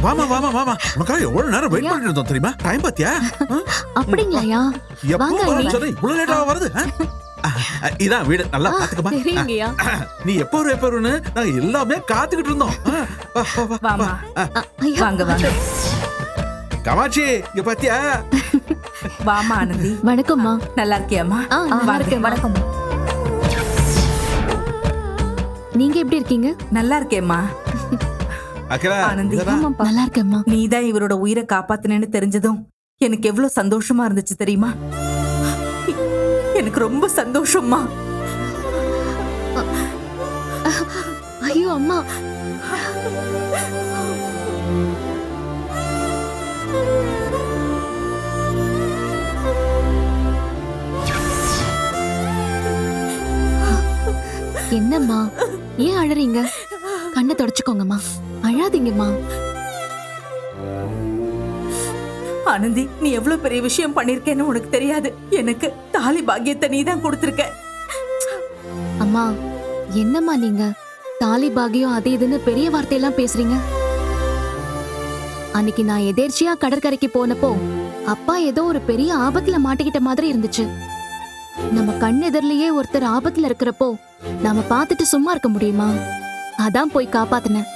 வாமா வாமா வாமா, உனக்காக எவ்வளவு நேரம் வெயிட் பண்ணிட்டு இருந்தோம் தெரியுமா? டைம் பாத்தியா? அப்படிங்களாயா? எப்போ வாங்க வரேன்னு சொன்ன இவ்வளவு லேட்டா வருது? இதான் வீடு, நல்லா பாத்துக்கமா. சரிங்கய்யா. நீ எப்போ வருன்னு நாங்க எல்லாமே காத்துக்கிட்டு இருந்தோம். வாமா ஐயா, வாங்க வாங்க காமாட்சி இங்க பாத்தியா? வாமா ஆனந்தி. வணக்கம்மா. நல்லா இருக்கியாமா? நல்லா இருக்கேன். வணக்கம். நீங்க எப்படி இருக்கீங்க? நல்லா இருக்கேம்மா. அக்கா ஆனந்தி. நல்லா இருக்கேம்மா. நீதான் இவரோட உயிரை காப்பாத்தினேன்னு தெரிஞ்சதும் எனக்கு எவ்வளவு சந்தோஷமா இருந்துச்சு தெரியுமா? எனக்கு ரொம்ப சந்தோஷம்மா. ஐயோ அம்மா, என்னம்மா ஏன் அழறீங்க? கண்ணை தொடச்சுக்கோங்கம்மா, அழாதீங்கம்மா. ஆனந்தி, நீ எவ்வளவு பெரிய விஷயம் பண்ணிருக்கேன்னு உனக்கு தெரியாது. எனக்கு தாலி பாக்கியத்தை நீ தான் கொடுத்திருக்க. அம்மா என்னம்மா நீங்க தாலி பாகியம் அது இதுன்னு பெரிய வார்த்தையெல்லாம் பேசுறீங்க? அன்னைக்கு நான் எதேர்ச்சியா கடற்கரைக்கு போனப்போ அப்பா ஏதோ ஒரு பெரிய ஆபத்துல மாட்டிக்கிட்ட மாதிரி இருந்துச்சு. நம்ம கண் எதிரிலேயே ஒருத்தர் ஆபத்துல இருக்கிறப்போ நாம பார்த்துட்டு சும்மா இருக்க முடியுமா? அதான் போய் காப்பாத்தினேன்.